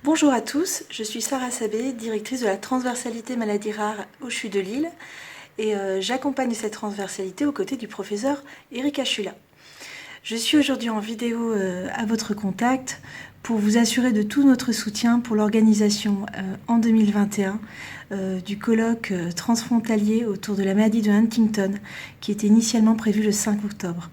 Bonjour à tous, je suis Sarah Sabé, directrice de la transversalité maladies rares au CHU de Lille et j'accompagne cette transversalité aux côtés du professeur Eric Achula. Je suis aujourd'hui en vidéo à votre contact pour vous assurer de tout notre soutien pour l'organisation en 2021 du colloque transfrontalier autour de la maladie de Huntington qui était initialement prévu le 5 octobre.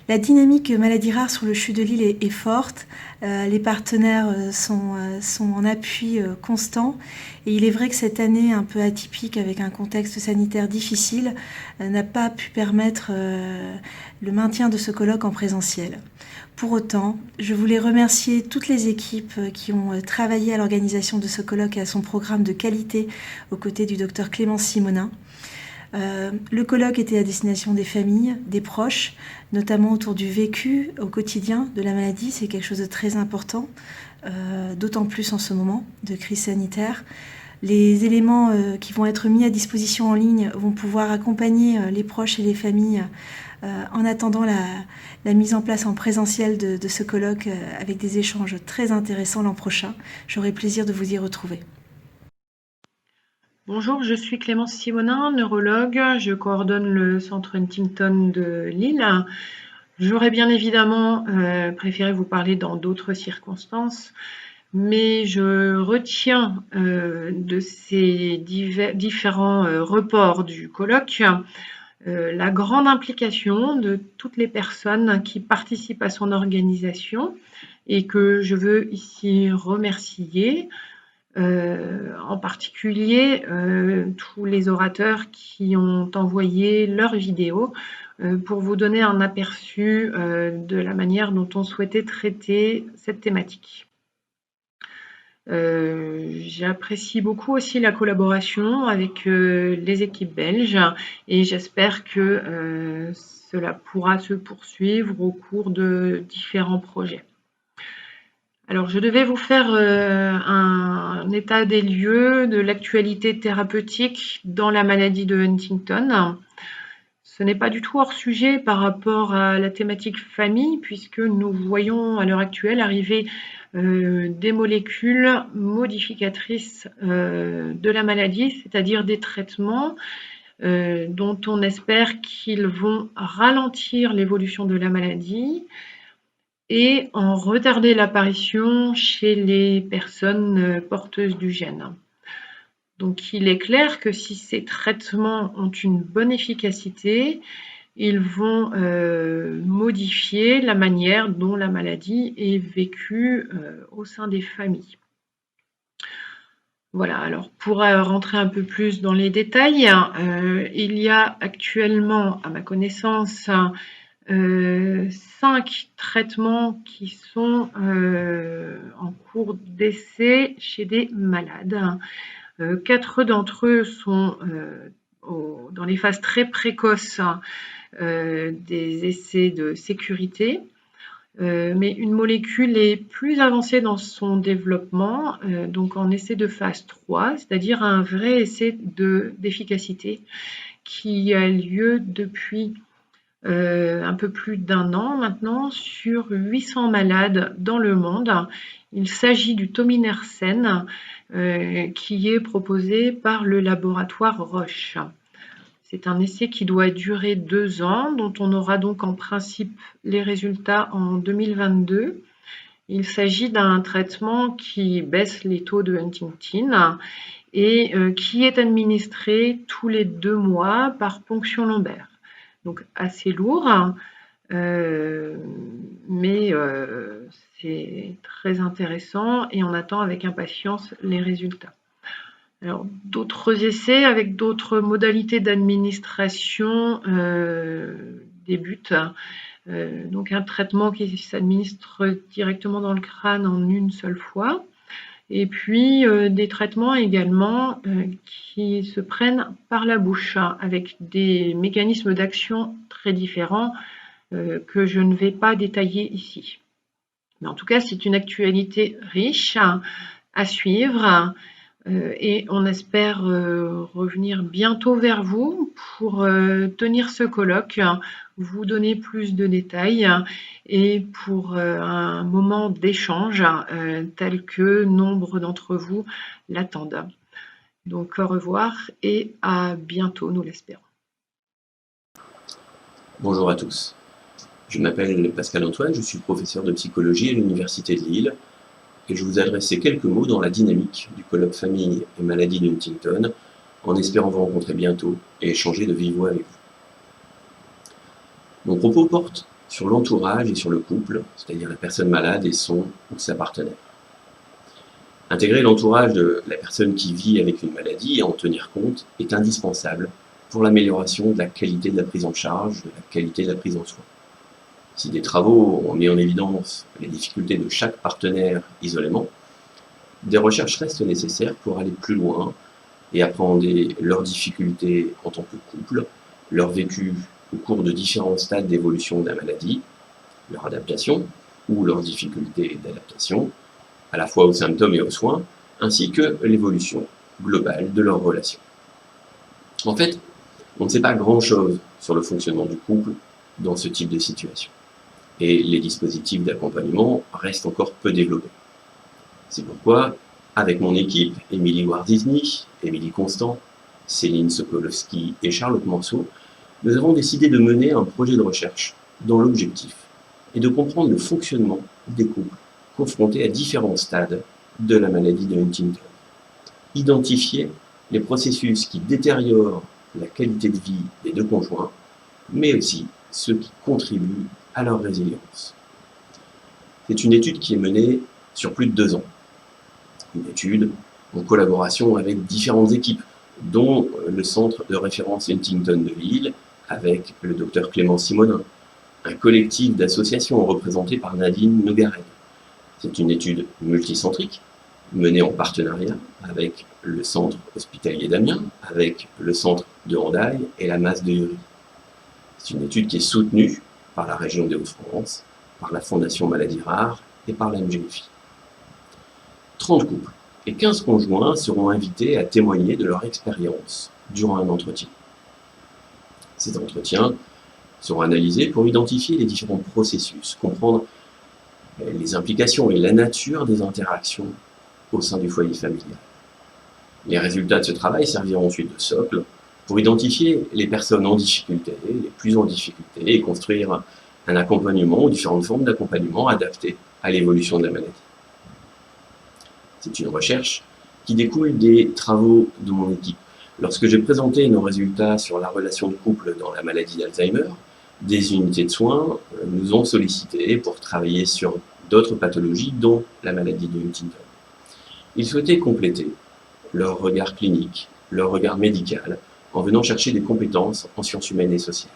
La dynamique maladie rare sur le CHU de Lille est forte, les partenaires sont en appui constant et il est vrai que cette année un peu atypique avec un contexte sanitaire difficile n'a pas pu permettre le maintien de ce colloque en présentiel. Pour autant, je voulais remercier toutes les équipes qui ont travaillé à l'organisation de ce colloque et à son programme de qualité aux côtés du docteur Clémence Simonin. Le colloque était à destination des familles, des proches, notamment autour du vécu au quotidien de la maladie. C'est quelque chose de très important, d'autant plus en ce moment de crise sanitaire. Les éléments qui vont être mis à disposition en ligne vont pouvoir accompagner les proches et les familles en attendant la mise en place en présentiel de ce colloque avec des échanges très intéressants l'an prochain. J'aurai plaisir de vous y retrouver. Bonjour, je suis Clémence Simonin, neurologue. Je coordonne le centre Huntington de Lille. J'aurais bien évidemment préféré vous parler dans d'autres circonstances, mais je retiens de ces différents reports du colloque la grande implication de toutes les personnes qui participent à son organisation et que je veux ici remercier. En particulier tous les orateurs qui ont envoyé leurs vidéos pour vous donner un aperçu de la manière dont on souhaitait traiter cette thématique. J'apprécie beaucoup aussi la collaboration avec les équipes belges et j'espère que cela pourra se poursuivre au cours de différents projets. Alors, je devais vous faire un état des lieux de l'actualité thérapeutique dans la maladie de Huntington. Ce n'est pas du tout hors sujet par rapport à la thématique famille, puisque nous voyons à l'heure actuelle arriver des molécules modificatrices de la maladie, c'est-à-dire des traitements dont on espère qu'ils vont ralentir l'évolution de la maladie, et en retarder l'apparition chez les personnes porteuses du gène. Donc il est clair que si ces traitements ont une bonne efficacité, ils vont modifier la manière dont la maladie est vécue au sein des familles. Voilà, alors pour rentrer un peu plus dans les détails, il y a actuellement, à ma connaissance, 5 traitements qui sont en cours d'essai chez des malades. 4 d'entre eux sont dans les phases très précoces des essais de sécurité. Mais une molécule est plus avancée dans son développement, donc en essai de phase 3, c'est-à-dire un vrai essai d'efficacité qui a lieu depuis un peu plus d'1 an maintenant sur 800 malades dans le monde. Il s'agit du tominersen qui est proposé par le laboratoire Roche. C'est un essai qui doit durer 2 ans, dont on aura donc en principe les résultats en 2022. Il s'agit d'un traitement qui baisse les taux de Huntington et qui est administré tous les 2 mois par ponction lombaire. Donc assez lourd, mais c'est très intéressant et on attend avec impatience les résultats. Alors, d'autres essais avec d'autres modalités d'administration débutent. Donc un traitement qui s'administre directement dans le crâne en une seule fois. Et puis des traitements également qui se prennent par la bouche, avec des mécanismes d'action très différents que je ne vais pas détailler ici. Mais en tout cas, c'est une actualité riche à suivre. Et on espère revenir bientôt vers vous pour tenir ce colloque, vous donner plus de détails et pour un moment d'échange tel que nombre d'entre vous l'attendent. Donc au revoir et à bientôt, nous l'espérons. Bonjour à tous. Je m'appelle Pascal Antoine, je suis professeur de psychologie à l'Université de Lille et je vous adresser quelques mots dans la dynamique du colloque Famille et maladies de Huntington, en espérant vous rencontrer bientôt et échanger de vive voix avec vous. Mon propos porte sur l'entourage et sur le couple, c'est-à-dire la personne malade et son ou sa partenaire. Intégrer l'entourage de la personne qui vit avec une maladie et en tenir compte est indispensable pour l'amélioration de la qualité de la prise en charge, de la qualité de la prise en soin. Si des travaux ont mis en évidence les difficultés de chaque partenaire isolément, des recherches restent nécessaires pour aller plus loin et appréhender leurs difficultés en tant que couple, leur vécu au cours de différents stades d'évolution de la maladie, leur adaptation ou leurs difficultés d'adaptation, à la fois aux symptômes et aux soins, ainsi que l'évolution globale de leurs relations. En fait, on ne sait pas grand-chose sur le fonctionnement du couple dans ce type de situation. Et les dispositifs d'accompagnement restent encore peu développés. C'est pourquoi, avec mon équipe, Émilie Wardizny, Émilie Constant, Céline Sokolowski et Charlotte Morceau, nous avons décidé de mener un projet de recherche dont l'objectif est de comprendre le fonctionnement des couples confrontés à différents stades de la maladie de Huntington. Identifier les processus qui détériorent la qualité de vie des deux conjoints, mais aussi ceux qui contribuent à leur résilience. C'est une étude qui est menée sur plus de 2 ans. Une étude en collaboration avec différentes équipes, dont le centre de référence Huntington de Lille, avec le docteur Clément Simonin, un collectif d'associations représenté par Nadine Nogared. C'est une étude multicentrique, menée en partenariat avec le centre hospitalier d'Amiens, avec le centre de Hendaye et la Masse de Uri. C'est une étude qui est soutenue par la région des Hauts-de-France, par la Fondation Maladies Rares et par la MGFI. 30 couples et 15 conjoints seront invités à témoigner de leur expérience durant un entretien. Ces entretiens seront analysés pour identifier les différents processus, comprendre les implications et la nature des interactions au sein du foyer familial. Les résultats de ce travail serviront ensuite de socle pour identifier les personnes en difficulté, les plus en difficulté, et construire un accompagnement ou différentes formes d'accompagnement adaptées à l'évolution de la maladie. C'est une recherche qui découle des travaux de mon équipe. Lorsque j'ai présenté nos résultats sur la relation de couple dans la maladie d'Alzheimer, des unités de soins nous ont sollicité pour travailler sur d'autres pathologies, dont la maladie de Huntington. Ils souhaitaient compléter leur regard clinique, leur regard médical, en venant chercher des compétences en sciences humaines et sociales.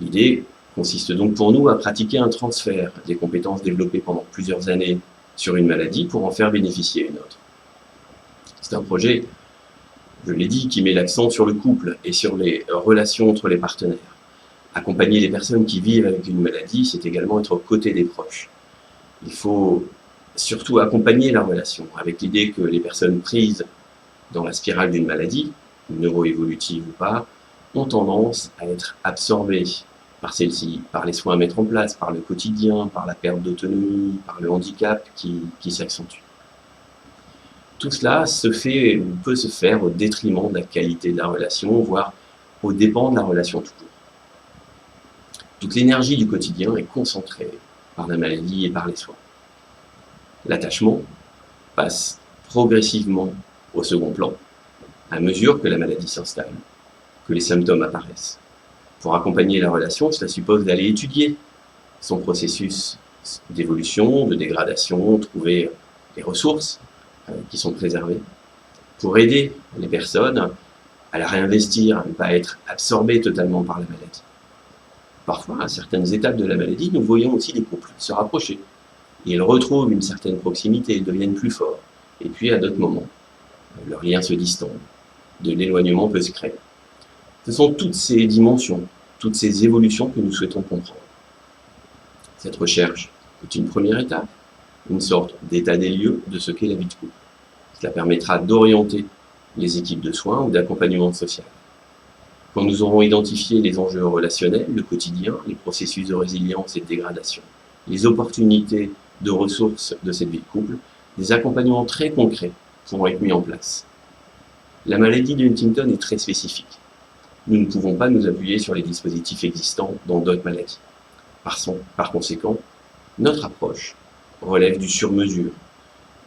L'idée consiste donc pour nous à pratiquer un transfert des compétences développées pendant plusieurs années sur une maladie pour en faire bénéficier une autre. C'est un projet, je l'ai dit, qui met l'accent sur le couple et sur les relations entre les partenaires. Accompagner les personnes qui vivent avec une maladie, c'est également être aux côtés des proches. Il faut surtout accompagner la relation, avec l'idée que les personnes prises dans la spirale d'une maladie, neuroévolutive ou pas, ont tendance à être absorbées par celle-ci, par les soins à mettre en place, par le quotidien, par la perte d'autonomie, par le handicap qui s'accentue. Tout cela se fait ou peut se faire au détriment de la qualité de la relation, voire au dépens de la relation tout court. Toute l'énergie du quotidien est concentrée par la maladie et par les soins. L'attachement passe progressivement au second plan, à mesure que la maladie s'installe, que les symptômes apparaissent. Pour accompagner la relation, cela suppose d'aller étudier son processus d'évolution, de dégradation, trouver les ressources qui sont préservées, pour aider les personnes à la réinvestir, à ne pas être absorbées totalement par la maladie. Parfois, à certaines étapes de la maladie, nous voyons aussi des couples se rapprocher. Ils retrouvent une certaine proximité, ils deviennent plus forts. Et puis, à d'autres moments, leurs liens se distendent. De l'éloignement peut se créer. Ce sont toutes ces dimensions, toutes ces évolutions que nous souhaitons comprendre. Cette recherche est une première étape, une sorte d'état des lieux de ce qu'est la vie de couple. Cela permettra d'orienter les équipes de soins ou d'accompagnement social. Quand nous aurons identifié les enjeux relationnels, le quotidien, les processus de résilience et de dégradation, les opportunités de ressources de cette vie de couple, des accompagnements très concrets pourront être mis en place. La maladie de Huntington est très spécifique. Nous ne pouvons pas nous appuyer sur les dispositifs existants dans d'autres maladies. Par conséquent, notre approche relève du sur-mesure.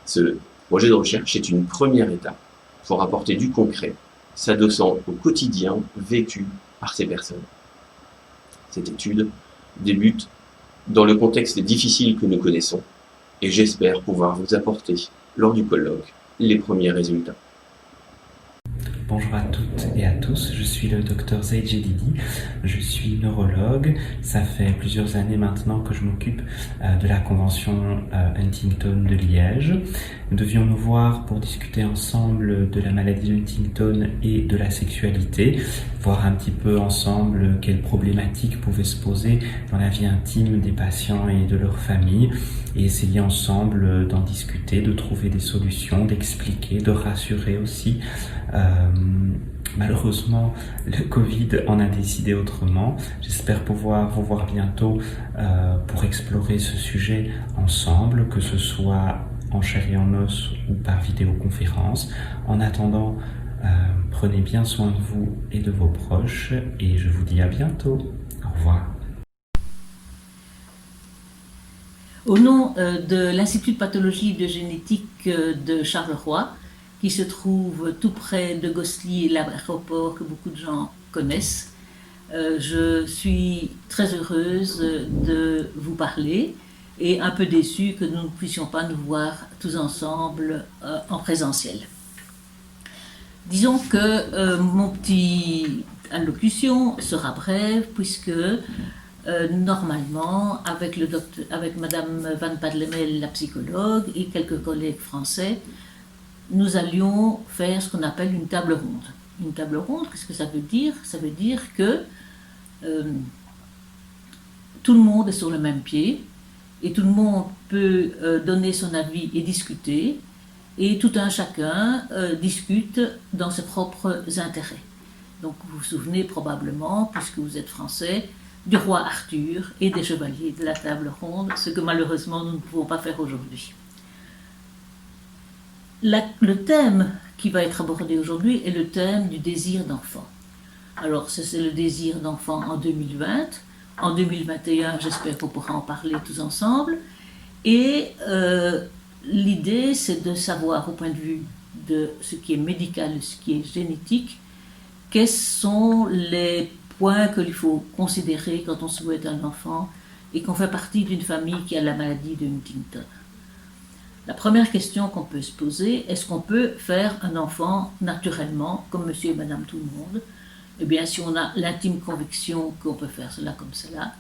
Ce projet de recherche est une première étape pour apporter du concret, s'adossant au quotidien vécu par ces personnes. Cette étude débute dans le contexte difficile que nous connaissons et j'espère pouvoir vous apporter, lors du colloque, les premiers résultats. Bonjour à toutes et à tous, je suis le docteur Zaid Jedidi, je suis neurologue. Ça fait plusieurs années maintenant que je m'occupe de la convention Huntington de Liège. Nous devions nous voir pour discuter ensemble de la maladie de Huntington et de la sexualité, voir un petit peu ensemble quelles problématiques pouvaient se poser dans la vie intime des patients et de leur famille, et essayer ensemble d'en discuter, de trouver des solutions, d'expliquer, de rassurer aussi. Malheureusement, le Covid en a décidé autrement. J'espère pouvoir vous voir bientôt pour explorer ce sujet ensemble, que ce soit en chair et en os ou par vidéoconférence. En attendant, prenez bien soin de vous et de vos proches et je vous dis à bientôt. Au revoir. Au nom de l'Institut de pathologie et de génétique de Charleroi, qui se trouve tout près de Gosselies, l'aéroport que beaucoup de gens connaissent, je suis très heureuse de vous parler et un peu déçue que nous ne puissions pas nous voir tous ensemble en présentiel. Disons que mon petit allocution sera brève puisque normalement, avec Madame Van Padlemel, la psychologue, et quelques collègues français, nous allions faire ce qu'on appelle une table ronde. Une table ronde, qu'est-ce que ça veut dire? Ça veut dire que tout le monde est sur le même pied et tout le monde peut donner son avis et discuter, et tout un chacun discute dans ses propres intérêts. Donc vous vous souvenez probablement, puisque vous êtes français, du roi Arthur et des chevaliers de la table ronde, ce que malheureusement nous ne pouvons pas faire aujourd'hui. Le thème qui va être abordé aujourd'hui est le thème du désir d'enfant. Alors c'est le désir d'enfant en 2020. En 2021, j'espère qu'on pourra en parler tous ensemble. Et l'idée, c'est de savoir, au point de vue de ce qui est médical et ce qui est génétique, quels sont les points qu'il faut considérer quand on souhaite un enfant et qu'on fait partie d'une famille qui a la maladie de Huntington. La première question qu'on peut se poser, est-ce qu'on peut faire un enfant naturellement, comme monsieur et madame tout le monde? Eh bien, si on a l'intime conviction qu'on peut faire cela comme cela,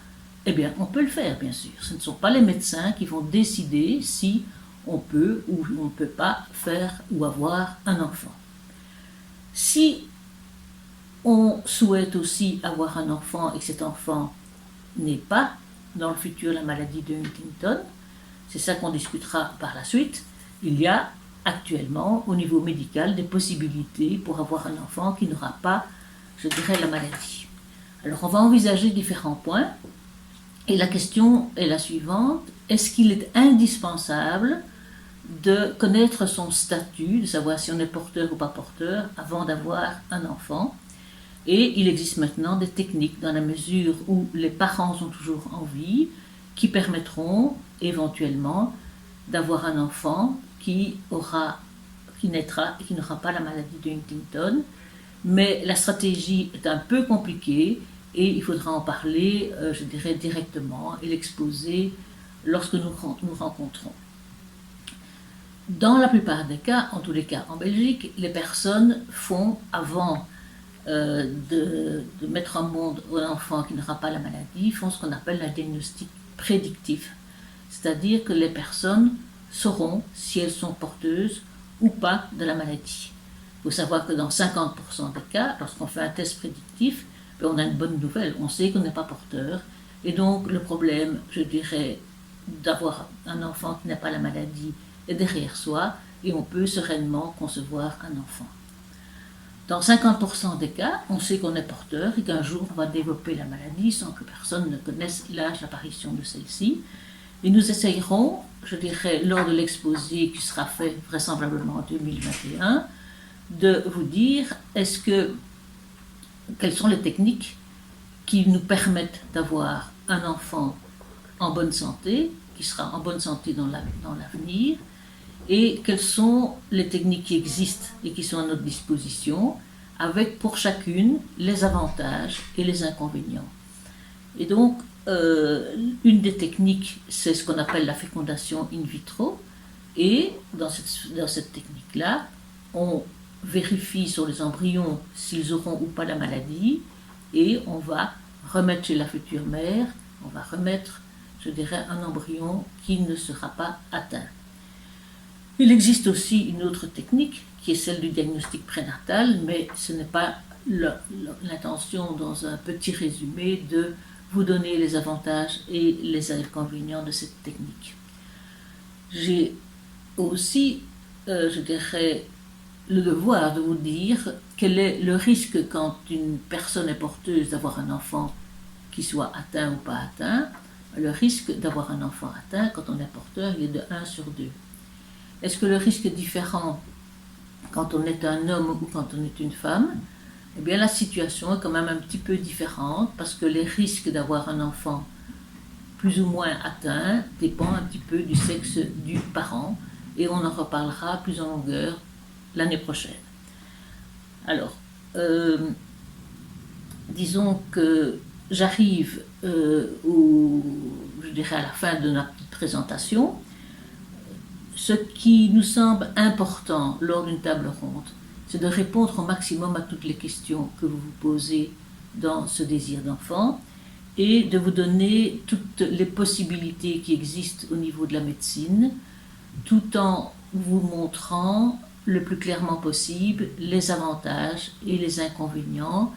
eh bien, on peut le faire, bien sûr. Ce ne sont pas les médecins qui vont décider si on peut ou on ne peut pas faire ou avoir un enfant. Si on souhaite aussi avoir un enfant et que cet enfant n'est pas dans le futur la maladie de Huntington, c'est ça qu'on discutera par la suite. Il y a actuellement au niveau médical des possibilités pour avoir un enfant qui n'aura pas, je dirais, la maladie. Alors on va envisager différents points et la question est la suivante: est-ce qu'il est indispensable de connaître son statut, de savoir si on est porteur ou pas porteur avant d'avoir un enfant? Et il existe maintenant des techniques, dans la mesure où les parents ont toujours envie, qui permettront éventuellement d'avoir un enfant qui naîtra et qui n'aura pas la maladie de Huntington. Mais la stratégie est un peu compliquée et il faudra en parler, je dirais, directement et l'exposer lorsque nous rencontrons. Dans la plupart des cas, en tous les cas en Belgique, les personnes font, avant de mettre au monde un enfant qui n'aura pas la maladie, font ce qu'on appelle un diagnostic prédictif. C'est-à-dire que les personnes sauront si elles sont porteuses ou pas de la maladie. Il faut savoir que dans 50% des cas, lorsqu'on fait un test prédictif, on a une bonne nouvelle, on sait qu'on n'est pas porteur. Et donc le problème, je dirais, d'avoir un enfant qui n'a pas la maladie est derrière soi, et on peut sereinement concevoir un enfant. Dans 50% des cas, on sait qu'on est porteur et qu'un jour on va développer la maladie sans que personne ne connaisse l'âge d'apparition de celle-ci. Et nous essayerons, je dirais, lors de l'exposé qui sera fait vraisemblablement en 2021, de vous dire quelles sont les techniques qui nous permettent d'avoir un enfant en bonne santé, qui sera en bonne santé dans l'avenir, et quelles sont les techniques qui existent et qui sont à notre disposition, avec pour chacune les avantages et les inconvénients. Et donc, une des techniques, c'est ce qu'on appelle la fécondation in vitro, et dans cette technique-là, on vérifie sur les embryons s'ils auront ou pas la maladie, et on va remettre chez la future mère, on va remettre, je dirais, un embryon qui ne sera pas atteint. Il existe aussi une autre technique qui est celle du diagnostic prénatal, mais ce n'est pas l'intention dans un petit résumé de vous donner les avantages et les inconvénients de cette technique. J'ai aussi, je dirais, le devoir de vous dire quel est le risque quand une personne est porteuse d'avoir un enfant qui soit atteint ou pas atteint. Le risque d'avoir un enfant atteint quand on est porteur, il est de 1 sur 2. Est-ce que le risque est différent quand on est un homme ou quand on est une femme? Eh bien, la situation est quand même un petit peu différente parce que les risques d'avoir un enfant plus ou moins atteint dépendent un petit peu du sexe du parent et on en reparlera plus en longueur l'année prochaine. Alors, disons que j'arrive je dirais à la fin de notre petite présentation. Ce qui nous semble important lors d'une table ronde, c'est de répondre au maximum à toutes les questions que vous vous posez dans ce désir d'enfant et de vous donner toutes les possibilités qui existent au niveau de la médecine, tout en vous montrant le plus clairement possible les avantages et les inconvénients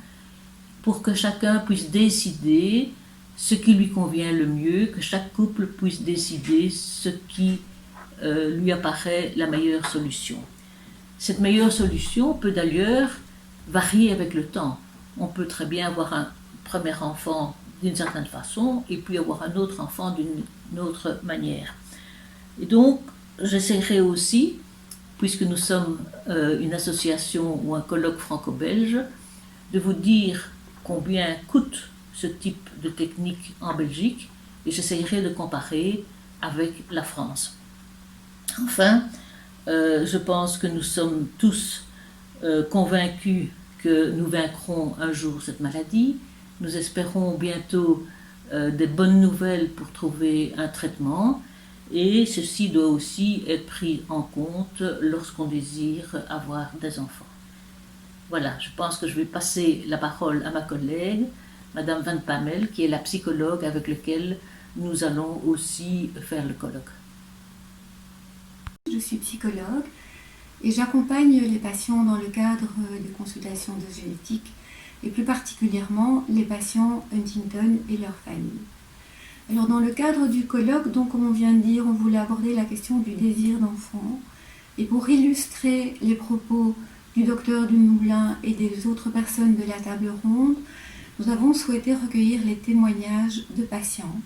pour que chacun puisse décider ce qui lui convient le mieux, que chaque couple puisse décider ce qui lui apparaît la meilleure solution. Cette meilleure solution peut d'ailleurs varier avec le temps. On peut très bien avoir un premier enfant d'une certaine façon et puis avoir un autre enfant d'une autre manière. Et donc, j'essaierai aussi, puisque nous sommes une association ou un colloque franco-belge, de vous dire combien coûte ce type de technique en Belgique et j'essaierai de comparer avec la France. Enfin, je pense que nous sommes tous convaincus que nous vaincrons un jour cette maladie. Nous espérons bientôt des bonnes nouvelles pour trouver un traitement et ceci doit aussi être pris en compte lorsqu'on désire avoir des enfants. Voilà, je pense que je vais passer la parole à ma collègue, Madame Van Pamel, qui est la psychologue avec laquelle nous allons aussi faire le colloque. Je suis psychologue et j'accompagne les patients dans le cadre des consultations de génétique et plus particulièrement les patients Huntington et leurs familles. Alors dans le cadre du colloque, donc comme on vient de dire, on voulait aborder la question du désir d'enfant et pour illustrer les propos du docteur Dumoulin et des autres personnes de la table ronde, nous avons souhaité recueillir les témoignages de patients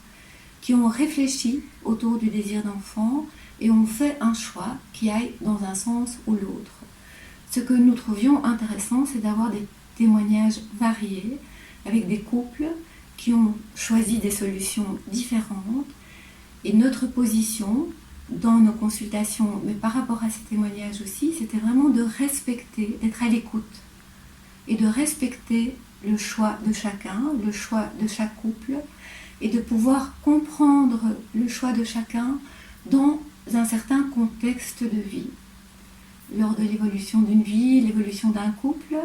qui ont réfléchi autour du désir d'enfant et ont fait un choix qui aille dans un sens ou l'autre. Ce que nous trouvions intéressant, c'est d'avoir des témoignages variés avec des couples qui ont choisi des solutions différentes et notre position dans nos consultations, mais par rapport à ces témoignages aussi, c'était vraiment de respecter, d'être à l'écoute et de respecter le choix de chacun, le choix de chaque couple et de pouvoir comprendre le choix de chacun dans un certain contexte de vie. Lors de l'évolution d'une vie, l'évolution d'un couple,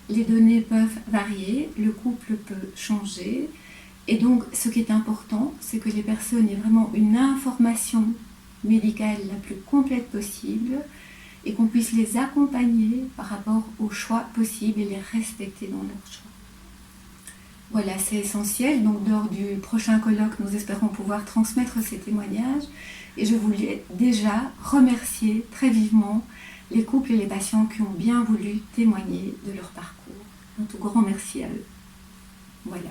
les données peuvent varier, le couple peut changer et donc ce qui est important, c'est que les personnes aient vraiment une information médicale la plus complète possible et qu'on puisse les accompagner par rapport aux choix possibles et les respecter dans leurs choix. Voilà, c'est essentiel. Donc, lors du prochain colloque, nous espérons pouvoir transmettre ces témoignages. Et je voulais déjà remercier très vivement les couples et les patients qui ont bien voulu témoigner de leur parcours. Un tout grand merci à eux. Voilà.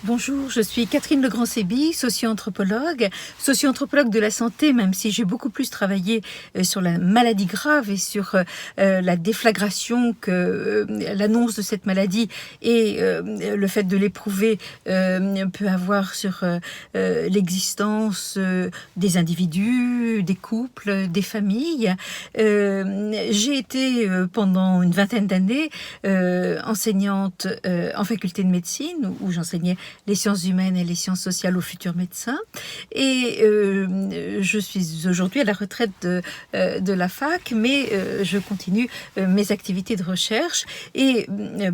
Bonjour, je suis Catherine Legrand-Séby, socio-anthropologue de la santé, même si j'ai beaucoup plus travaillé sur la maladie grave et sur la déflagration que l'annonce de cette maladie et le fait de l'éprouver peut avoir sur l'existence des individus, des couples, des familles. J'ai été pendant une vingtaine d'années enseignante en faculté de médecine où j'enseignais les sciences humaines et les sciences sociales aux futurs médecins. Et je suis aujourd'hui à la retraite de la fac, mais je continue mes activités de recherche. Et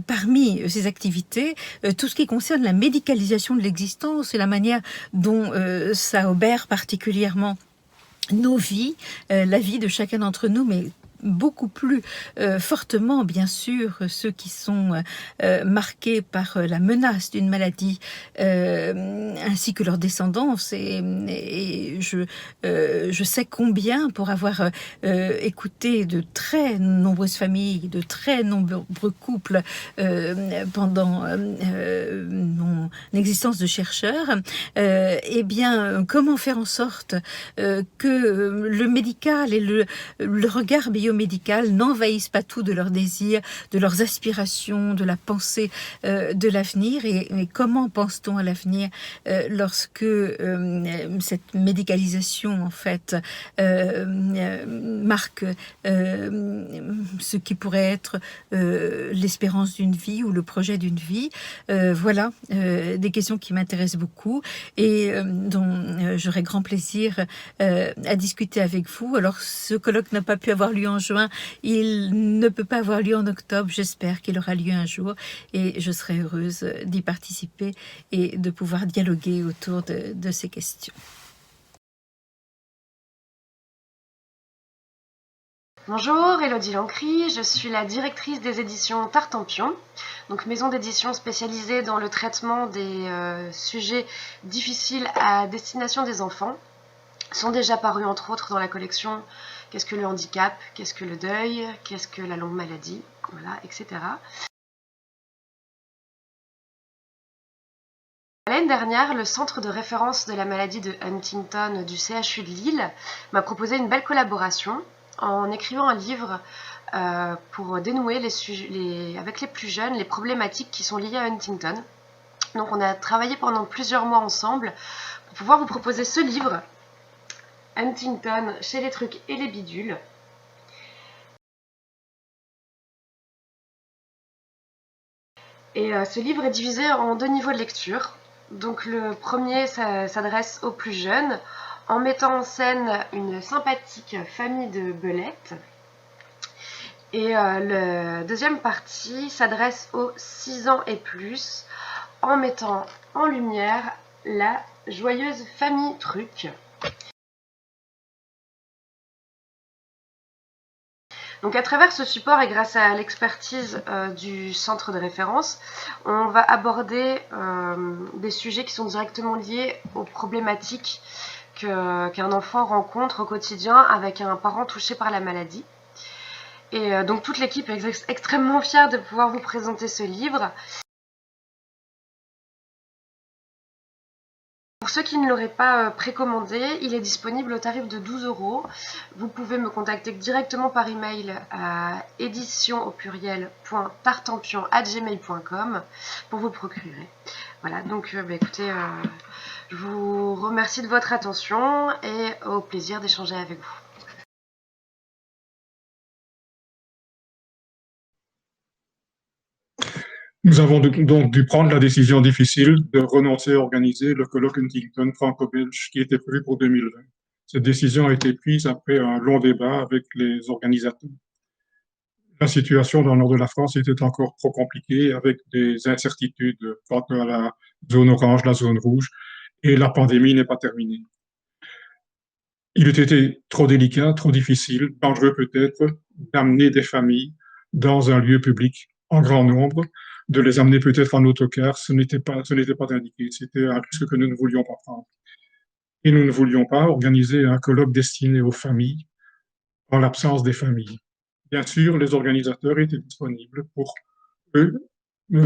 parmi ces activités, tout ce qui concerne la médicalisation de l'existence et la manière dont ça obère particulièrement nos vies, la vie de chacun d'entre nous, mais beaucoup plus fortement, bien sûr, ceux qui sont marqués par la menace d'une maladie, ainsi que leur descendance. Et je sais combien, pour avoir écouté de très nombreuses familles, de très nombreux couples pendant mon existence de chercheur, eh bien, comment faire en sorte que le médical et le regard biomédical n'envahissent pas tout de leurs désirs, de leurs aspirations, de la pensée de l'avenir. Et comment pense-t-on à l'avenir lorsque cette médicalisation, en fait, marque ce qui pourrait être l'espérance d'une vie ou le projet d'une vie. Voilà, des questions qui m'intéressent beaucoup et dont j'aurai grand plaisir à discuter avec vous. Alors, ce colloque n'a pas pu avoir lieu en juin, il ne peut pas avoir lieu en octobre. J'espère qu'il aura lieu un jour et je serai heureuse d'y participer et de pouvoir dialoguer autour de ces questions. Bonjour, Élodie Lancry, je suis la directrice des éditions Tartampion, donc maison d'édition spécialisée dans le traitement des sujets difficiles à destination des enfants. Ils sont déjà parus entre autres dans la collection Qu'est-ce que le handicap, qu'est-ce que le deuil, qu'est-ce que la longue maladie, voilà, etc. L'année dernière, le centre de référence de la maladie de Huntington du CHU de Lille m'a proposé une belle collaboration en écrivant un livre pour dénouer avec les plus jeunes les problématiques qui sont liées à Huntington. Donc on a travaillé pendant plusieurs mois ensemble pour pouvoir vous proposer ce livre, Huntington chez les trucs et les bidules. Et ce livre est divisé en 2 niveaux de lecture. Donc le premier s'adresse aux plus jeunes en mettant en scène une sympathique famille de belettes. Et la deuxième partie s'adresse aux 6 ans et plus en mettant en lumière la joyeuse famille Truc. Donc à travers ce support et grâce à l'expertise du centre de référence, on va aborder des sujets qui sont directement liés aux problématiques qu'un enfant rencontre au quotidien avec un parent touché par la maladie. Et donc toute l'équipe est extrêmement fière de pouvoir vous présenter ce livre. Pour ceux qui ne l'auraient pas précommandé, il est disponible au tarif de 12 €. Vous pouvez me contacter directement par email à édition@tartampion@gmail.com pour vous procurer. Voilà, donc écoutez, je vous remercie de votre attention et au plaisir d'échanger avec vous. Nous avons donc dû prendre la décision difficile de renoncer à organiser le colloque Huntington franco-belge qui était prévu pour 2020. Cette décision a été prise après un long débat avec les organisateurs. La situation dans le nord de la France était encore trop compliquée avec des incertitudes quant à la zone orange, la zone rouge, et la pandémie n'est pas terminée. Il eût été trop délicat, trop difficile, dangereux peut-être, d'amener des familles dans un lieu public en grand nombre, de les amener peut-être en autocar, ce n'était pas indiqué. C'était un risque que nous ne voulions pas prendre. Et nous ne voulions pas organiser un colloque destiné aux familles en l'absence des familles. Bien sûr, les organisateurs étaient disponibles pour eux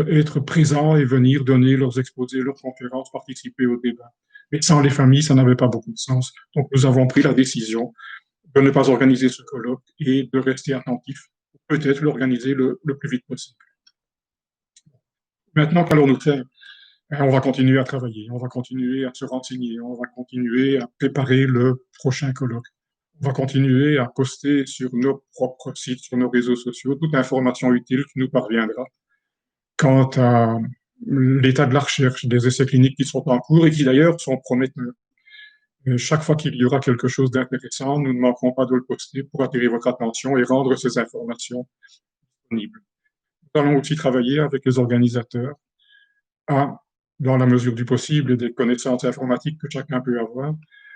être présents et venir donner leurs exposés, leurs conférences, participer au débat. Mais sans les familles, ça n'avait pas beaucoup de sens. Donc, nous avons pris la décision de ne pas organiser ce colloque et de rester attentifs, peut-être l'organiser le plus vite possible. Maintenant, qu'allons-nous faire? On va continuer à travailler, on va continuer à se renseigner, on va continuer à préparer le prochain colloque. On va continuer à poster sur nos propres sites, sur nos réseaux sociaux, toute information utile qui nous parviendra quant à l'état de la recherche, des essais cliniques qui sont en cours et qui d'ailleurs sont prometteurs. Chaque fois qu'il y aura quelque chose d'intéressant, nous ne manquerons pas de le poster pour attirer votre attention et rendre ces informations disponibles. Nous allons aussi travailler avec les organisateurs à, dans la mesure du possible et des connaissances informatiques que chacun peut avoir,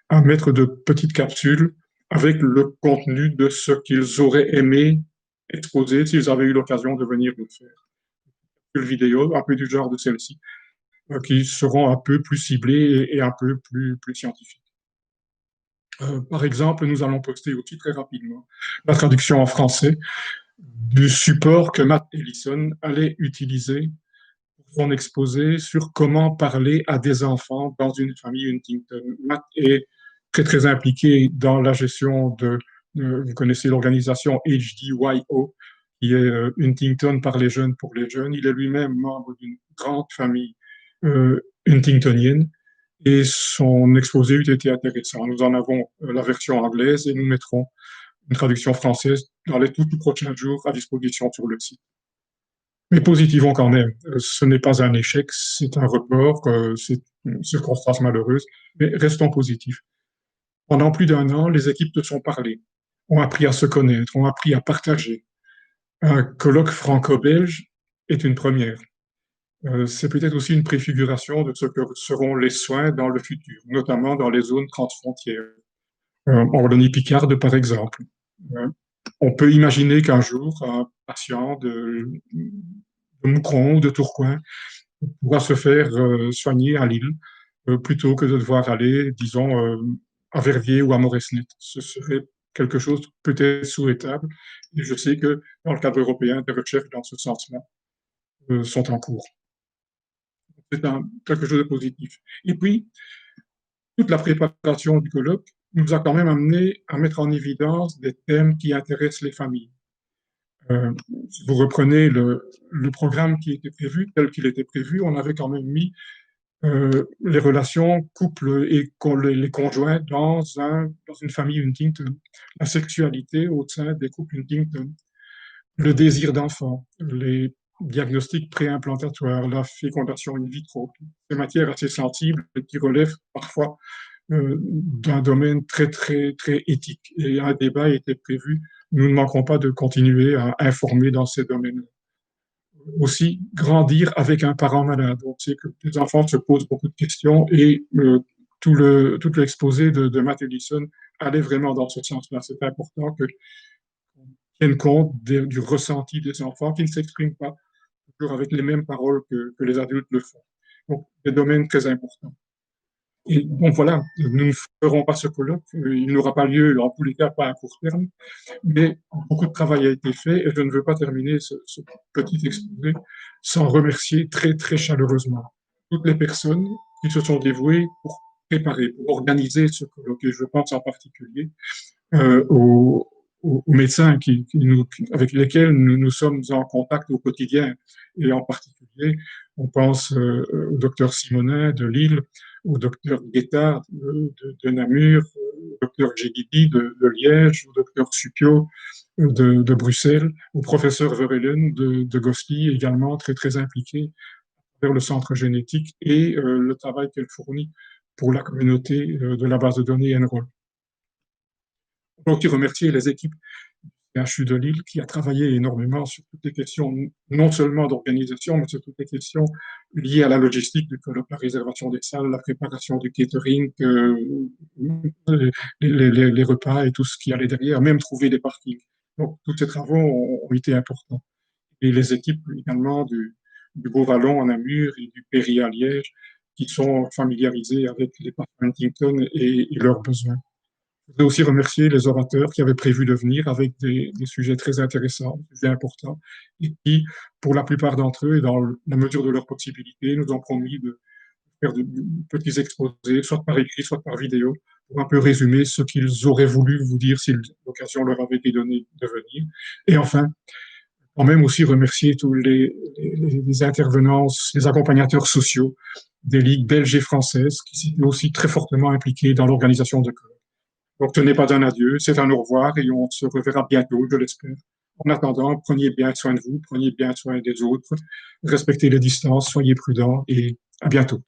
à mettre de petites capsules avec le contenu de ce qu'ils auraient aimé exposer s'ils avaient eu l'occasion de venir le faire. Une vidéo, un peu du genre de celle-ci, qui seront un peu plus ciblées et un peu plus scientifiques. Par exemple, nous allons poster aussi très rapidement la traduction en français du support que Matt Ellison allait utiliser pour son exposé sur comment parler à des enfants dans une famille Huntington. Matt est très impliqué dans la gestion vous connaissez l'organisation HDYO, qui est Huntington par les jeunes pour les jeunes. Il est lui-même membre d'une grande famille huntingtonienne et son exposé eût été intéressant. Nous en avons la version anglaise et nous mettrons une traduction française dans les tout prochains jours à disposition sur le site. Mais positivons quand même, ce n'est pas un échec, c'est un report, c'est une circonstance malheureuse, mais restons positifs. Pendant plus d'1 an, les équipes se sont parlé, ont appris à se connaître, ont appris à partager. Un colloque franco-belge est une première. C'est peut-être aussi une préfiguration de ce que seront les soins dans le futur, notamment dans les zones transfrontières. En Wallonie-Picarde, par exemple. On peut imaginer qu'un jour, un patient de Moucron ou de Tourcoing pourra se faire soigner à Lille plutôt que de devoir aller, disons, à Verviers ou à Moresnet. Ce serait quelque chose peut-être souhaitable. Et je sais que dans le cadre européen, des recherches dans ce sens-là sont en cours. C'est quelque chose de positif. Et puis, toute la préparation du colloque nous a quand même amené à mettre en évidence des thèmes qui intéressent les familles. Si vous reprenez le programme qui était prévu, tel qu'il était prévu, on avait quand même mis les relations couple et les conjoints dans une famille Huntington, la sexualité au sein des couples Huntington, le désir d'enfant, les diagnostics préimplantatoires, la fécondation in vitro, des matières assez sensibles qui relèvent parfois d'un domaine très éthique. Et un débat était prévu. Nous ne manquerons pas de continuer à informer dans ces domaines. Aussi, grandir avec un parent malade. On sait que les enfants se posent beaucoup de questions et tout l'exposé de Matt Ellison allait vraiment dans ce sens-là. C'est important qu'on tienne compte du ressenti des enfants qui ne s'expriment pas toujours avec les mêmes paroles que les adultes le font. Donc, des domaines très importants. Et donc voilà, nous ne ferons pas ce colloque, il n'aura pas lieu, en tous les cas, pas à court terme, mais beaucoup de travail a été fait et je ne veux pas terminer ce petit exposé sans remercier très chaleureusement toutes les personnes qui se sont dévouées pour préparer, pour organiser ce colloque. Et je pense en particulier aux médecins avec lesquels nous sommes en contact au quotidien. Et en particulier, on pense au docteur Simonin de Lille, au docteur Guettard de Namur, au docteur Djedidi de Liège, au docteur Supio de Bruxelles, au professeur Verheulen de Gosselies, également très impliqué vers le centre génétique et le travail qu'elle fournit pour la communauté de la base de données Enroll. On peut aussi remercier les équipes du CHU de Lille qui a travaillé énormément sur toutes les questions, non seulement d'organisation, mais sur toutes les questions liées à la logistique du colloque, la réservation des salles, la préparation du catering, les repas et tout ce qui allait derrière, même trouver des parkings. Donc, tous ces travaux ont été importants. Et les équipes également du Beau-Vallon à Namur et du Péry à Liège, qui sont familiarisés avec les parfums Huntington et leurs besoins. Je voudrais aussi remercier les orateurs qui avaient prévu de venir avec des sujets très intéressants, des sujets importants, et qui, pour la plupart d'entre eux, et dans la mesure de leurs possibilités, nous ont promis de faire de petits exposés, soit par écrit, soit par vidéo, pour un peu résumer ce qu'ils auraient voulu vous dire si l'occasion leur avait été donnée de venir. Et enfin, quand même aussi remercier tous les intervenants, les accompagnateurs sociaux des ligues belges et françaises qui s'étaient aussi très fortement impliqués dans l'organisation de colloques. Donc, ce n'est pas un adieu, c'est un au revoir et on se reverra bientôt, je l'espère. En attendant, prenez bien soin de vous, prenez bien soin des autres, respectez les distances, soyez prudents et à bientôt.